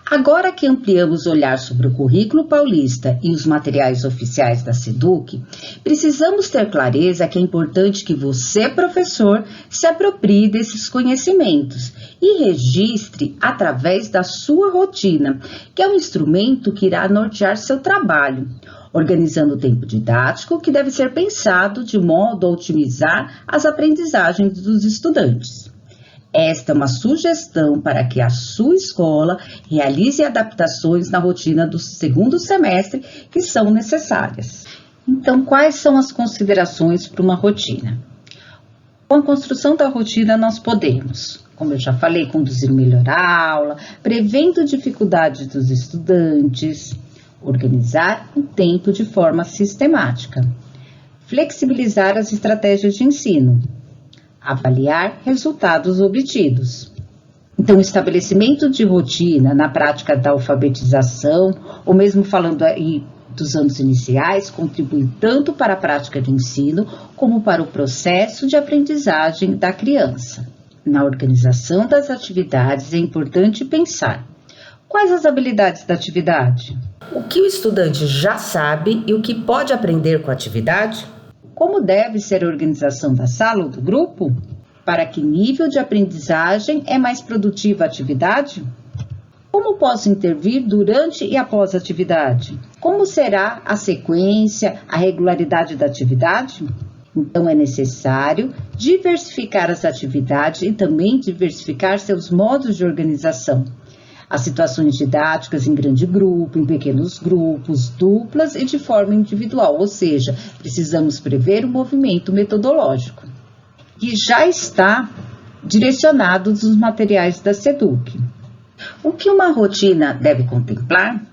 Agora que ampliamos o olhar sobre o currículo paulista e os materiais oficiais da SEDUC, precisamos ter clareza que é importante que você, professor, se aproprie desses conhecimentos e registre através da sua rotina, que é um instrumento que irá nortear seu trabalho, organizando o tempo didático que deve ser pensado de modo a otimizar as aprendizagens dos estudantes. Esta é uma sugestão para que a sua escola realize adaptações na rotina do segundo semestre que são necessárias. Então, quais são as considerações para uma rotina? Com a construção da rotina, nós podemos, como eu já falei, conduzir melhor a aula, prevendo dificuldades dos estudantes, organizar o tempo de forma sistemática, flexibilizar as estratégias de ensino, avaliar resultados obtidos. Então, o estabelecimento de rotina na prática da alfabetização, ou mesmo falando aí dos anos iniciais, contribui tanto para a prática de ensino, como para o processo de aprendizagem da criança. Na organização das atividades, é importante pensar: quais as habilidades da atividade? O que o estudante já sabe e o que pode aprender com a atividade? Como deve ser a organização da sala ou do grupo? Para que nível de aprendizagem é mais produtiva a atividade? Como posso intervir durante e após a atividade? Como será a sequência, a regularidade da atividade? Então, é necessário diversificar as atividades e também diversificar seus modos de organização. As situações didáticas em grande grupo, em pequenos grupos, duplas e de forma individual, ou seja, precisamos prever o movimento metodológico, que já está direcionado dos materiais da SEDUC. O que uma rotina deve contemplar?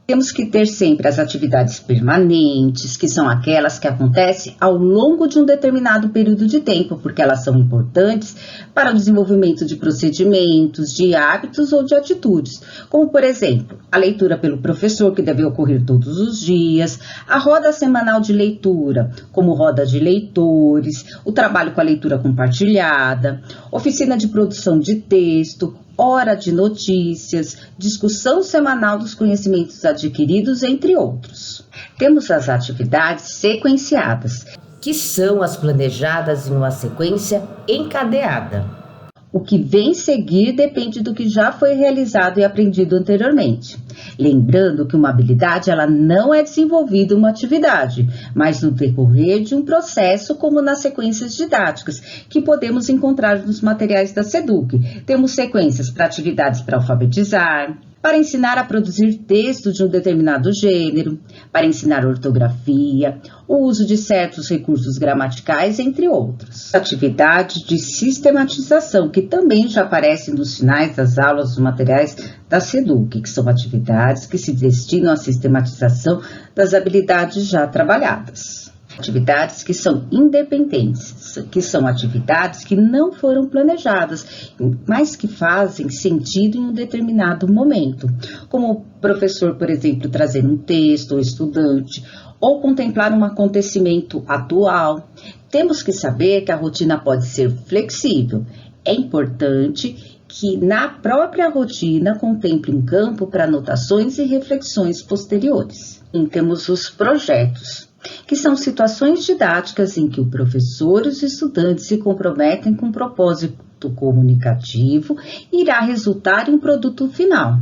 Temos que ter sempre as atividades permanentes, que são aquelas que acontecem ao longo de um determinado período de tempo, porque elas são importantes para o desenvolvimento de procedimentos, de hábitos ou de atitudes, como, por exemplo, a leitura pelo professor, que deve ocorrer todos os dias, a roda semanal de leitura, como roda de leitores, o trabalho com a leitura compartilhada, oficina de produção de texto, hora de notícias, discussão semanal dos conhecimentos adquiridos, entre outros. Temos as atividades sequenciadas, que são as planejadas em uma sequência encadeada. O que vem seguir depende do que já foi realizado e aprendido anteriormente. Lembrando que uma habilidade ela não é desenvolvida em uma atividade, mas no decorrer de um processo, como nas sequências didáticas, que podemos encontrar nos materiais da SEDUC. Temos sequências para atividades para alfabetizar, para ensinar a produzir texto de um determinado gênero, para ensinar ortografia, o uso de certos recursos gramaticais, entre outros. Atividades de sistematização, que também já aparecem nos finais das aulas dos materiais da SEDUC, que são atividades que se destinam à sistematização das habilidades já trabalhadas. Atividades que são independentes, que são atividades que não foram planejadas, mas que fazem sentido em um determinado momento, como o professor, por exemplo, trazer um texto ou estudante, ou contemplar um acontecimento atual. Temos que saber que a rotina pode ser flexível. É importante que na própria rotina contemple um campo para anotações e reflexões posteriores. E temos os projetos, que são situações didáticas em que o professor e os estudantes se comprometem com um propósito comunicativo e irá resultar em um produto final,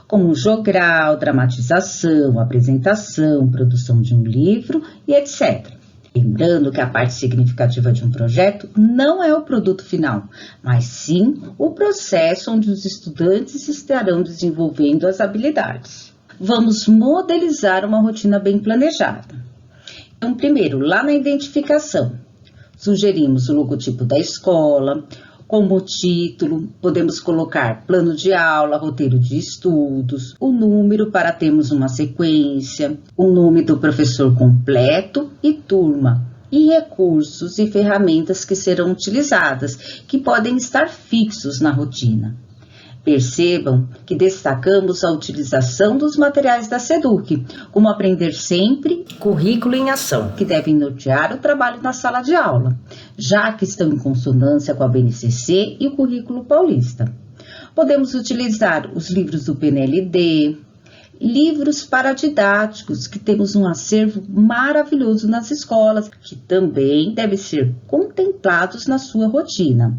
como um jogral, dramatização, apresentação, produção de um livro e etc. Lembrando que a parte significativa de um projeto não é o produto final, mas sim o processo onde os estudantes estarão desenvolvendo as habilidades. Vamos modelizar uma rotina bem planejada. Então, primeiro, lá na identificação, sugerimos o logotipo da escola, como título, podemos colocar plano de aula, roteiro de estudos, o número para termos uma sequência, o nome do professor completo e turma, e recursos e ferramentas que serão utilizadas, que podem estar fixos na rotina. Percebam que destacamos a utilização dos materiais da SEDUC, como aprender sempre, currículo em ação, que devem nortear o trabalho na sala de aula, já que estão em consonância com a BNCC e o currículo paulista. Podemos utilizar os livros do PNLD, livros paradidáticos, que temos um acervo maravilhoso nas escolas, que também devem ser contemplados na sua rotina.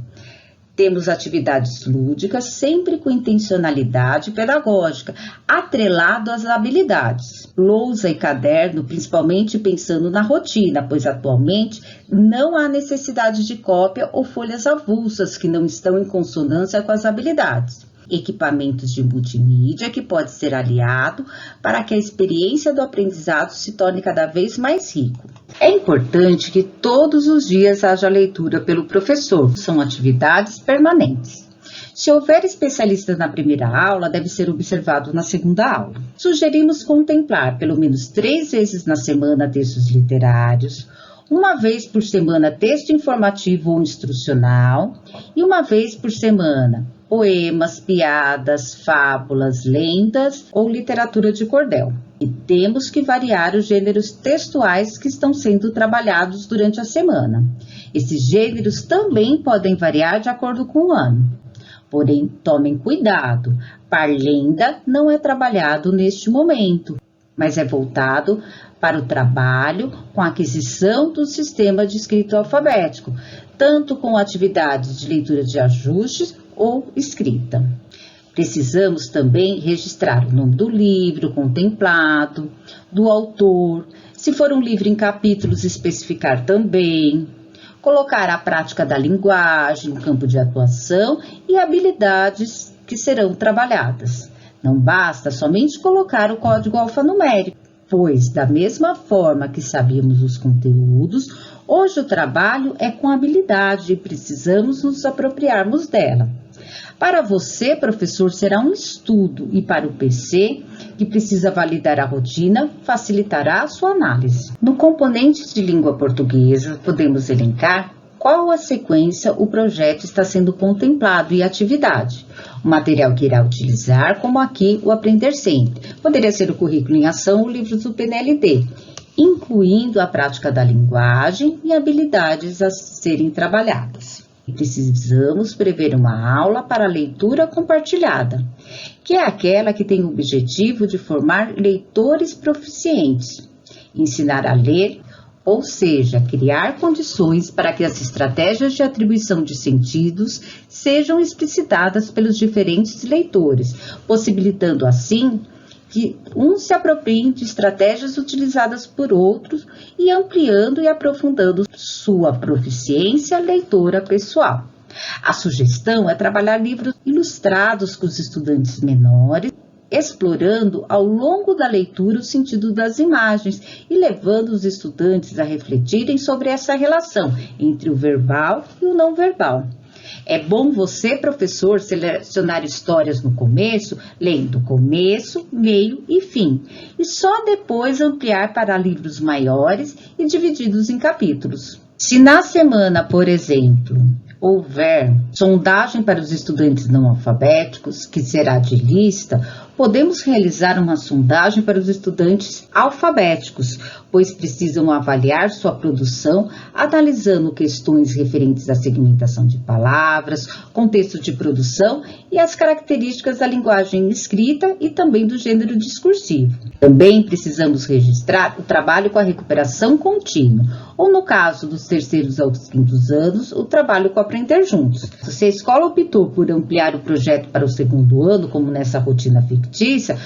Temos atividades lúdicas, sempre com intencionalidade pedagógica, atrelado às habilidades. Lousa e caderno, principalmente pensando na rotina, pois atualmente não há necessidade de cópia ou folhas avulsas que não estão em consonância com as habilidades. Equipamentos de multimídia que pode ser aliado para que a experiência do aprendizado se torne cada vez mais rico. É importante que todos os dias haja leitura pelo professor, são atividades permanentes. Se houver especialistas na primeira aula, deve ser observado na segunda aula. Sugerimos contemplar pelo menos 3 vezes na semana textos literários, uma vez por semana texto informativo ou instrucional e uma vez por semana poemas, piadas, fábulas, lendas ou literatura de cordel. E temos que variar os gêneros textuais que estão sendo trabalhados durante a semana. Esses gêneros também podem variar de acordo com o ano. Porém, tomem cuidado, parlenda não é trabalhado neste momento, mas é voltado para o trabalho com a aquisição do sistema de escrita alfabético, tanto com atividades de leitura de ajustes ou escrita. Precisamos também registrar o nome do livro contemplado, do autor, se for um livro em capítulos, especificar também, colocar a prática da linguagem, o campo de atuação e habilidades que serão trabalhadas. Não basta somente colocar o código alfanumérico, pois, da mesma forma que sabíamos os conteúdos, hoje o trabalho é com habilidade e precisamos nos apropriarmos dela. Para você, professor, será um estudo e para o PC, que precisa validar a rotina, facilitará a sua análise. No componente de língua portuguesa, podemos elencar qual a sequência o projeto está sendo contemplado e atividade. O material que irá utilizar, como aqui o Aprender Sempre. Poderia ser o currículo em ação ou livros do PNLD, incluindo a prática da linguagem e habilidades a serem trabalhadas. E precisamos prever uma aula para leitura compartilhada, que é aquela que tem o objetivo de formar leitores proficientes, ensinar a ler, ou seja, criar condições para que as estratégias de atribuição de sentidos sejam explicitadas pelos diferentes leitores, possibilitando assim que uns se apropriem de estratégias utilizadas por outros e ampliando e aprofundando sua proficiência leitora pessoal. A sugestão é trabalhar livros ilustrados com os estudantes menores, explorando ao longo da leitura o sentido das imagens e levando os estudantes a refletirem sobre essa relação entre o verbal e o não verbal. É bom você, professor, selecionar histórias no começo, lendo começo, meio e fim, e só depois ampliar para livros maiores e divididos em capítulos. Se na semana, por exemplo, houver sondagem para os estudantes não alfabéticos, que será de lista, podemos realizar uma sondagem para os estudantes alfabéticos, pois precisam avaliar sua produção, analisando questões referentes à segmentação de palavras, contexto de produção e as características da linguagem escrita e também do gênero discursivo. Também precisamos registrar o trabalho com a recuperação contínua, ou no caso dos terceiros aos 5º anos, o trabalho com Aprender Juntos. Se a escola optou por ampliar o projeto para o 2º ano, como nessa rotina fictícia,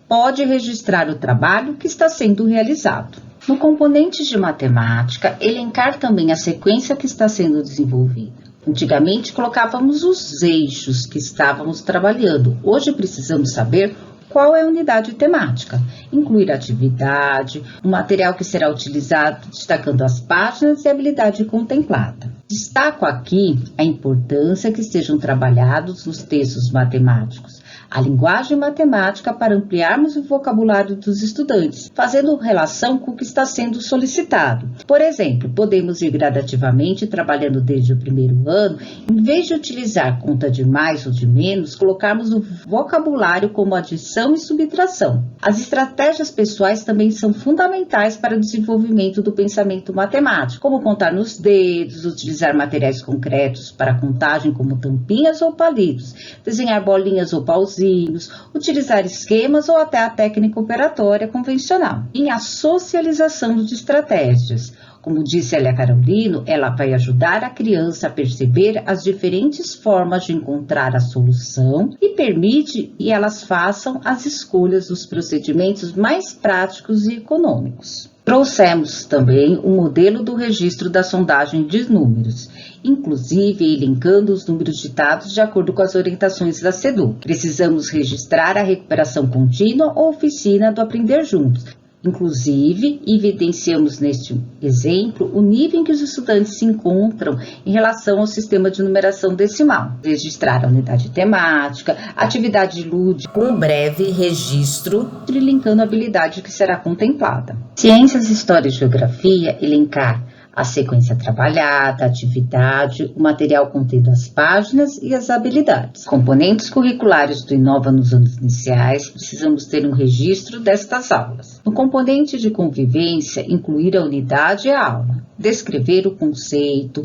pode registrar o trabalho que está sendo realizado. No componente de matemática, elencar também a sequência que está sendo desenvolvida. Antigamente colocávamos os eixos que estávamos trabalhando. Hoje precisamos saber qual é a unidade temática, incluir a atividade, o material que será utilizado, destacando as páginas e a habilidade contemplada. Destaco aqui a importância que sejam trabalhados os textos matemáticos, a linguagem matemática para ampliarmos o vocabulário dos estudantes, fazendo relação com o que está sendo solicitado. Por exemplo, podemos ir gradativamente trabalhando desde o primeiro ano, em vez de utilizar conta de mais ou de menos, colocarmos o vocabulário como adição e subtração. As estratégias pessoais também são fundamentais para o desenvolvimento do pensamento matemático, como contar nos dedos, utilizar materiais concretos para contagem como tampinhas ou palitos, desenhar bolinhas ou pauzinhos, utilizar esquemas ou até a técnica operatória convencional. Em a socialização de estratégias. Como disse Elia Carolino, ela vai ajudar a criança a perceber as diferentes formas de encontrar a solução e permite que elas façam as escolhas dos procedimentos mais práticos e econômicos. Trouxemos também o modelo do registro da sondagem de números, inclusive elencando os números ditados de acordo com as orientações da SEDUC. Precisamos registrar a recuperação contínua ou oficina do Aprender Juntos. Inclusive, evidenciamos neste exemplo o nível em que os estudantes se encontram em relação ao sistema de numeração decimal. Registrar a unidade temática, atividade lúdica, Com um breve registro, linkando a habilidade que será contemplada. Ciências, História e Geografia, elencar a sequência trabalhada, a atividade, o material contendo as páginas e as habilidades. Componentes curriculares do Inova nos anos iniciais, precisamos ter um registro destas aulas. No componente de convivência, incluir a unidade e a aula. Descrever o conceito,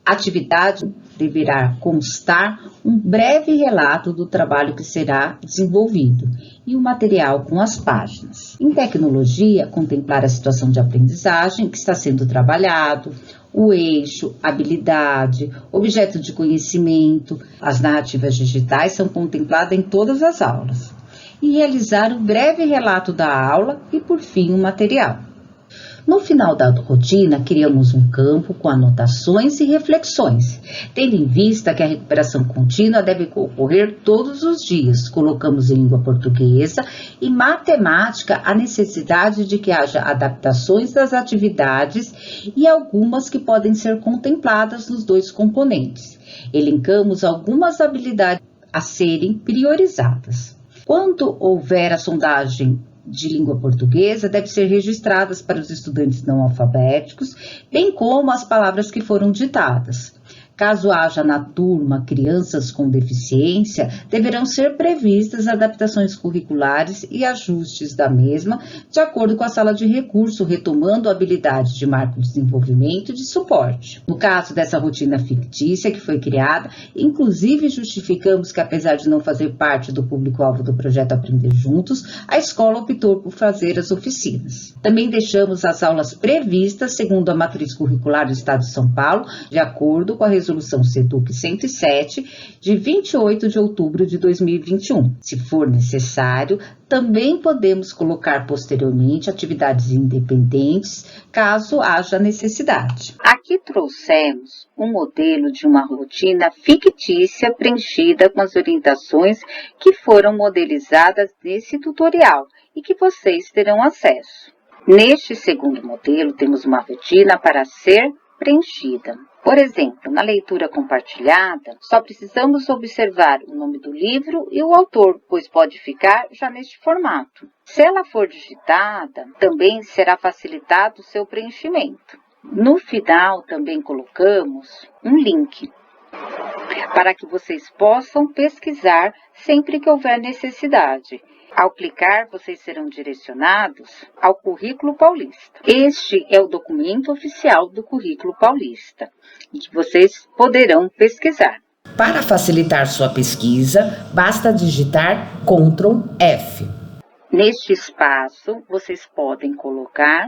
atividade deverá constar um breve relato do trabalho que será desenvolvido e o material com as páginas. Em tecnologia, contemplar a situação de aprendizagem que está sendo trabalhado, o eixo, habilidade, objeto de conhecimento, as narrativas digitais são contempladas em todas as aulas. E realizar um breve relato da aula e, por fim, o material. No final da rotina, criamos um campo com anotações e reflexões. Tendo em vista que a recuperação contínua deve ocorrer todos os dias, colocamos em língua portuguesa e matemática a necessidade de que haja adaptações das atividades e algumas que podem ser contempladas nos dois componentes. Elencamos algumas habilidades a serem priorizadas. Quando houver a sondagem de língua portuguesa, deve ser registradas para os estudantes não alfabéticos, bem como as palavras que foram ditadas. Caso haja na turma crianças com deficiência, deverão ser previstas adaptações curriculares e ajustes da mesma, de acordo com a sala de recurso, retomando a habilidade de marco de desenvolvimento e de suporte. No caso dessa rotina fictícia que foi criada, inclusive justificamos que, apesar de não fazer parte do público-alvo do projeto Aprender Juntos, a escola optou por fazer as oficinas. Também deixamos as aulas previstas segundo a matriz curricular do Estado de São Paulo, de acordo com a Resolução SEDUC 107, de 28 de outubro de 2021. Se for necessário, também podemos colocar posteriormente atividades independentes, caso haja necessidade. Aqui trouxemos um modelo de uma rotina fictícia preenchida com as orientações que foram modelizadas nesse tutorial e que vocês terão acesso. Neste segundo modelo, temos uma rotina para ser preenchida. Por exemplo, na leitura compartilhada, só precisamos observar o nome do livro e o autor, pois pode ficar já neste formato. Se ela for digitada, também será facilitado o seu preenchimento. No final, também colocamos um link para que vocês possam pesquisar sempre que houver necessidade. Ao clicar, vocês serão direcionados ao Currículo Paulista. Este é o documento oficial do Currículo Paulista, e que vocês poderão pesquisar. Para facilitar sua pesquisa, basta digitar Ctrl F. Neste espaço, vocês podem colocar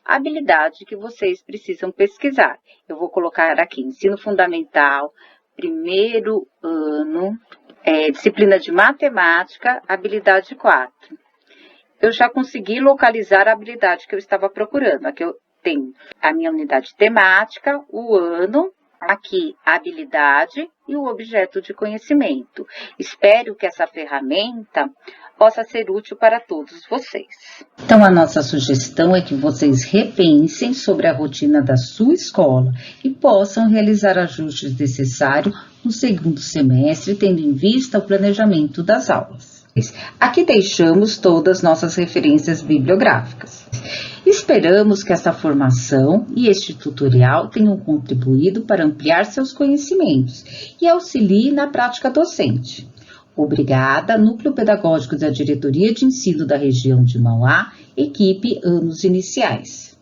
a habilidade que vocês precisam pesquisar. Eu vou colocar aqui Ensino Fundamental, primeiro ano, disciplina de matemática, habilidade 4. Eu já consegui localizar a habilidade que eu estava procurando. Aqui eu tenho a minha unidade temática, o ano, aqui a habilidade e o objeto de conhecimento. Espero que essa ferramenta possa ser útil para todos vocês. Então, a nossa sugestão é que vocês repensem sobre a rotina da sua escola e possam realizar ajustes necessários no segundo semestre, tendo em vista o planejamento das aulas. Aqui deixamos todas as nossas referências bibliográficas. Esperamos que esta formação e este tutorial tenham contribuído para ampliar seus conhecimentos e auxilie na prática docente. Obrigada, Núcleo Pedagógico da Diretoria de Ensino da Região de Mauá, equipe Anos Iniciais.